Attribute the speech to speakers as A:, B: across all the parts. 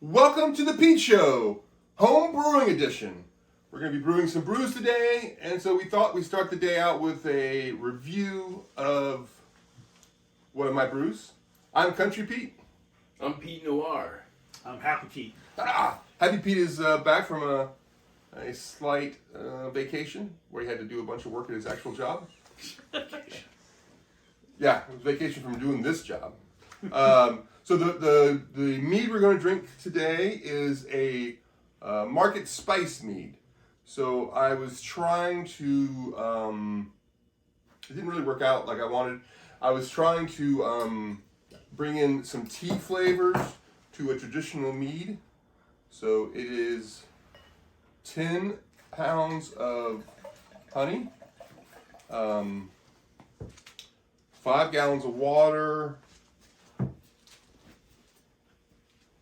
A: Welcome to the Pete Show, Home Brewing Edition. We're going to be brewing some brews today, and so we thought we'd start the day out with a review of one of my brews. I'm Country Pete.
B: I'm Pete Noir.
C: I'm Happy Pete.
A: Happy Pete is back from a slight vacation where he had to do a bunch of work at his actual job. Yeah, it was vacation from doing this job. So the mead we're going to drink today is a market spice mead. So I was trying to, it didn't really work out like I wanted. I was trying to bring in some tea flavors to a traditional mead. So it is 10 pounds of honey, 5 gallons of water,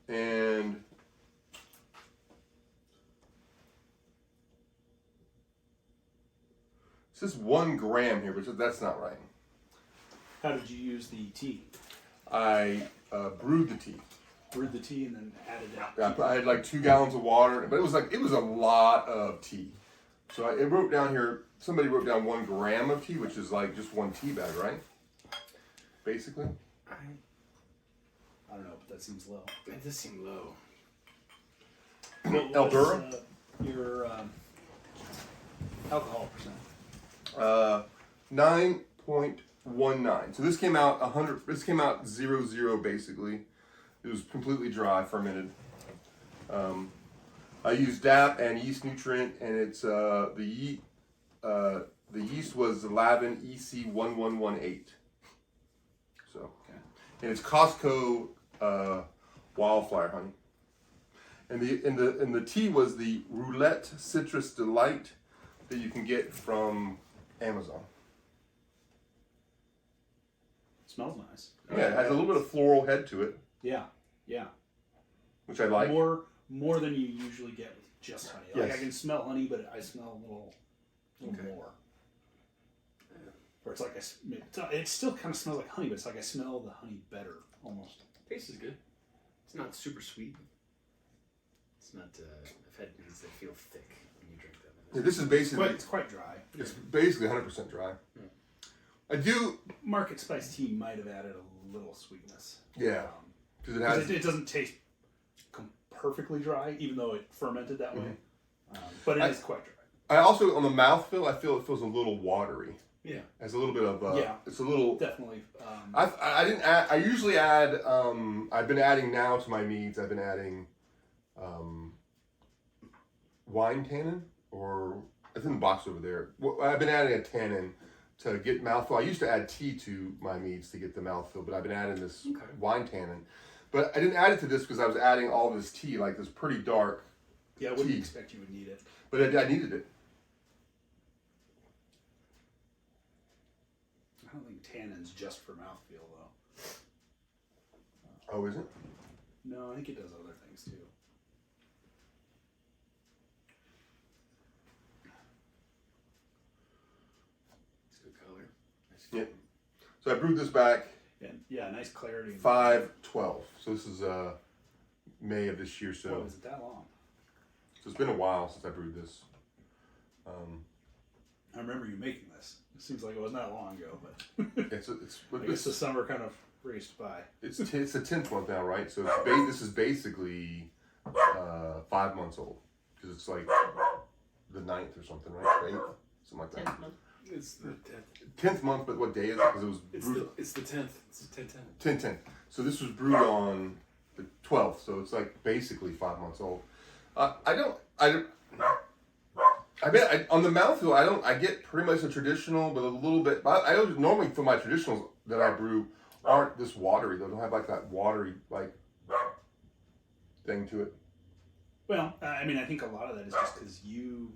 A: and it says 1 gram here, but that's not right.
C: How did you use the tea?
A: I brewed the tea.
C: Brewed the tea and then added it.
A: Yeah, I had like 2 gallons of water, but it was a lot of tea. So I wrote down here, somebody wrote down 1 gram of tea, which is like just 1 tea bag, right? Basically.
C: I don't know, but that seems low.
B: That does seem low.
A: El Duro?
C: Your alcohol percent.
A: 9.19. So this came out 100. This came out 0.0 basically. It was completely dry, fermented. I used DAP and yeast nutrient, and it's the yeast was the Lavin EC1118. So,
C: Okay.
A: and it's Costco wildflower honey. And the tea was the Roulette Citrus Delight that you can get from Amazon.
C: Smells nice.
A: Yeah, it has a little bit of floral head to it,
C: Yeah, yeah.
A: which I like.
C: More than you usually get with just honey. Like
A: Yes.
C: I can smell honey, but I smell a little
B: Okay.
C: more. Or it's like it still kind of smells like honey, but it's like I smell the honey better almost.
B: Taste is good. It's not super sweet. It's not. I've had meads that feel thick when you drink them.
A: Yeah, this is basically
C: It's quite dry.
A: it's basically 100% dry. I do,
C: Market spice tea might have added a little sweetness.
A: yeah, because it
C: 'Cause
A: has.
C: it doesn't taste perfectly dry, even though it fermented that way. But it is quite dry.
A: I also on the mouthfeel, I feel it feels a little watery.
B: Yeah.
A: Has a little bit of
C: Yeah.
A: It's a little.
C: Definitely.
A: I didn't add. I usually add. I've been adding now to my meads. I've been adding wine tannin, or it's in the box over there. Well, I've been adding a tannin to get mouthfeel. I used to add tea to my meads to get the mouthfeel, but I've been adding this wine tannin. But I didn't add it to this because I was adding all this tea, like this pretty dark.
C: Yeah, I wouldn't
A: tea.
C: expect you would need it.
A: But I needed it.
C: I don't think tannin's just for mouthfeel, though.
A: Oh, is it?
C: No, I think it does other things too.
B: It's good color. Nice
A: Yeah.
B: color.
A: So I brewed this back
C: And yeah, nice clarity.
A: 5/12. So this is May of this year. So
C: Oh, is it that long?
A: it's been a while since I brewed this.
C: I remember you making this. It seems like it wasn't that long ago, but
A: It's
C: I guess the summer kind of raced by.
A: it's the 10th month now, right? So this is basically 5 months old because it's like the 9th or something, right? 8th, something like that.
D: 10th month.
B: It's the 10th.
A: 10th month, but what day is it? Because it was brewed
B: It's the 10th. It's the 10th.
A: 10/10. So this was brewed on the 12th, so it's like basically 5 months old. On the mouthfeel, I get pretty much a traditional, but a little bit. I don't normally feel my traditionals that I brew aren't this watery. They don't have like that watery like thing to it.
C: Well, I mean, I think a lot of that is just because you're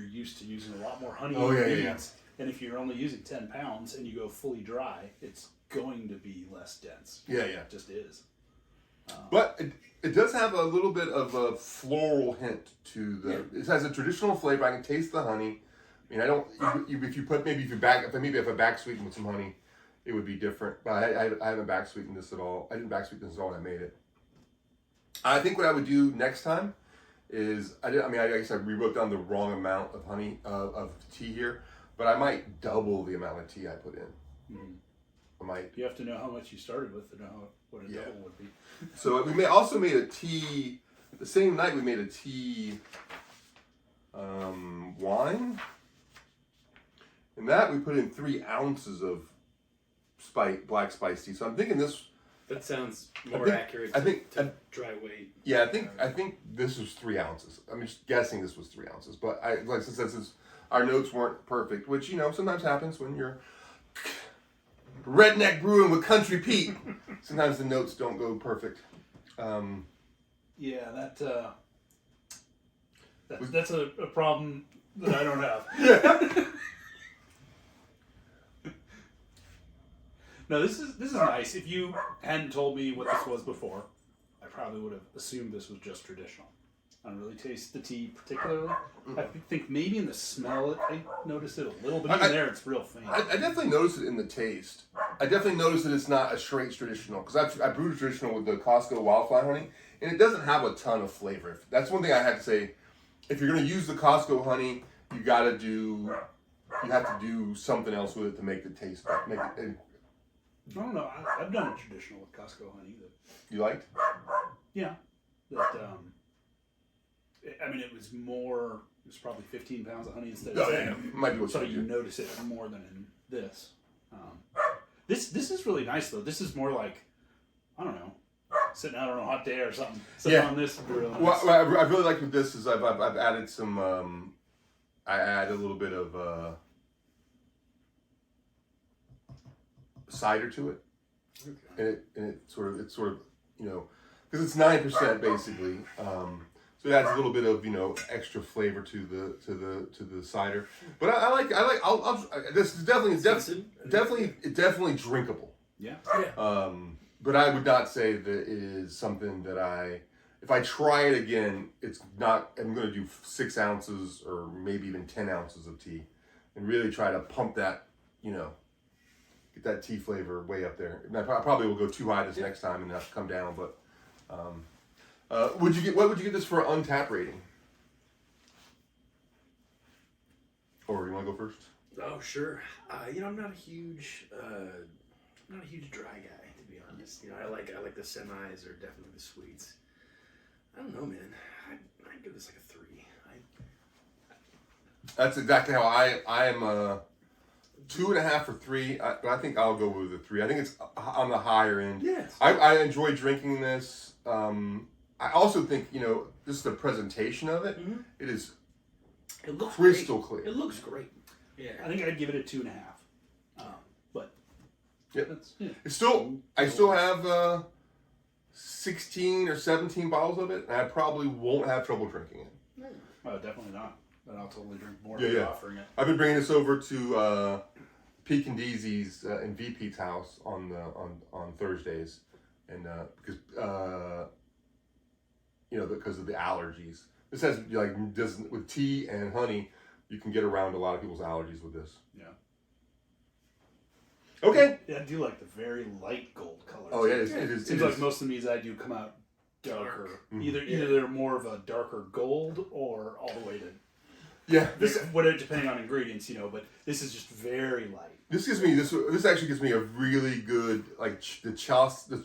C: used to using a lot more honey
A: Oh,
C: in
A: yeah,
C: your
A: yeah,
C: meads. And if you're only using 10 pounds and you go fully dry, it's going to be less dense.
A: Yeah.
C: It just is.
A: But it does have a little bit of a floral hint to the.
C: Yeah.
A: It has a traditional flavor. I can taste the honey. I mean, I don't. If you put maybe if I back sweeten with some honey, it would be different. But I haven't back sweetened this at all. I didn't back sweeten this at all when I made it. I think what I would do next time is I guess we wrote down the wrong amount of honey of tea here, but I might double the amount of tea I put in.
C: Mm-hmm.
A: I might.
C: You have to know how much you started with to know what a double would be.
A: So we also made a tea the same night. We made a tea wine, and that we put in 3 ounces of black spice tea. So I'm thinking this.
B: That sounds more accurate. To dry weight.
A: Yeah, I think this was 3 ounces. I'm just guessing this was 3 ounces, but since our notes weren't perfect, which sometimes happens when you're redneck brewing with Country Pete. Sometimes the notes don't go perfect.
C: Yeah, that's a problem that I don't have.
A: Yeah.
C: No, this is nice. If you hadn't told me what this was before, I probably would have assumed this was just traditional. I don't really taste the tea particularly. I think maybe in the smell I noticed it a little, but even there it's real faint.
A: I definitely noticed it in the taste. I definitely noticed that it's not a straight traditional, because I brewed a traditional with the Costco wildflower honey, and it doesn't have a ton of flavor. That's one thing I had to say. If you're going to use the Costco honey, you have to do something else with it to make the taste better.
C: I don't know. I've done a traditional with Costco honey that
A: You liked?
C: yeah, that it was more. It was probably 15 pounds of honey instead of 10.
A: Might be what
C: So
A: you
C: you
A: do.
C: notice it more than in this. This is really nice though. This is more like, I don't know, sitting out on a hot day or something. Sitting on this is really nice.
A: What I really like with this is I've added some. I add a little bit of cider to it,
B: Okay.
A: and it's sort of because it's 9% basically. So it adds a little bit of extra flavor to the cider. But this is definitely drinkable.
C: Yeah.
A: But I would not say that it is something that if I try it again, it's not. I'm going to do 6 ounces or maybe even 10 ounces of tea, and really try to pump that, get that tea flavor way up there. And I probably will go too high this next time and have to come down. But what would you get this for an Untappd rating? Or you want to go first?
B: Oh sure. I'm not a huge dry guy, to be honest. I like the semis or definitely the sweets. I don't know, man. I'd give this like a 3.
A: That's exactly how I am. 2.5 or 3. But I think I'll go with a 3. I think it's on the higher end.
B: Yes.
A: I enjoy drinking this. I also think this is the presentation of it.
B: Mm-hmm.
A: It
B: looks
A: crystal
B: great.
A: clear.
B: It looks great. Yeah.
C: I think I'd give it a 2.5. But
A: Yep.
C: yeah.
A: It's still. I still have 16 or 17 bottles of it, and I probably won't have trouble drinking it.
C: Oh, definitely not. But I'll totally drink more
A: Yeah,
C: if you're
A: yeah.
C: offering it.
A: I've been bringing this over to Pete and Deezy's in VP's house on Thursdays, and because of the allergies. This has with tea and honey, you can get around a lot of people's allergies with this.
C: Yeah.
A: Okay.
C: Yeah, I do like the very light gold color.
A: Oh yeah, it is.
C: Seems like most of the meads I do come out darker.
A: Mm-hmm.
C: Either they're more of a darker gold or all the way to
A: This
C: depending on ingredients, but this is just very light.
A: This actually gives me a really good the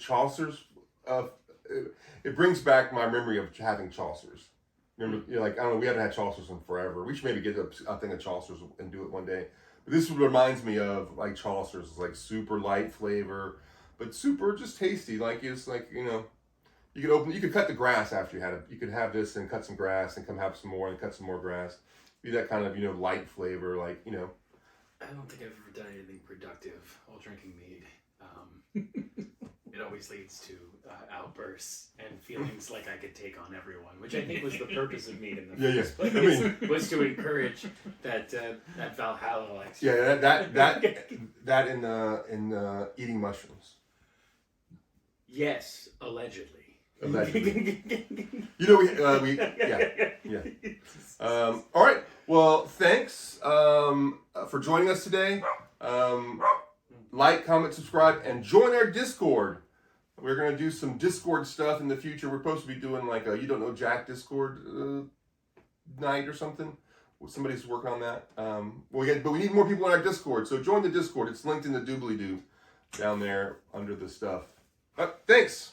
A: Chaucer's. It brings back my memory of having Chaucer's. Remember, I don't know, we haven't had Chaucer's in forever. We should maybe get a thing of Chaucer's and do it one day. But this reminds me of Chaucer's. It's super light flavor, but super just tasty. You could cut the grass after you had it. You could have this and cut some grass and come have some more and cut some more grass. Be that kind of light flavor,
B: I don't think I've ever done anything productive while drinking mead. It always leads to outbursts and feelings like I could take on everyone, which I think was the purpose of mead in the first place. Was to encourage that Valhalla likes.
A: Yeah, that in eating mushrooms.
B: Yes, allegedly.
A: Allegedly. All right. Well, thanks for joining us today. Like, comment, subscribe, and join our Discord. We're gonna do some Discord stuff in the future. We're supposed to be doing like a You Don't Know Jack Discord night or something. Somebody's working on that. But we need more people in our Discord. So join the Discord. It's linked in the doobly-doo down there under the stuff. Thanks.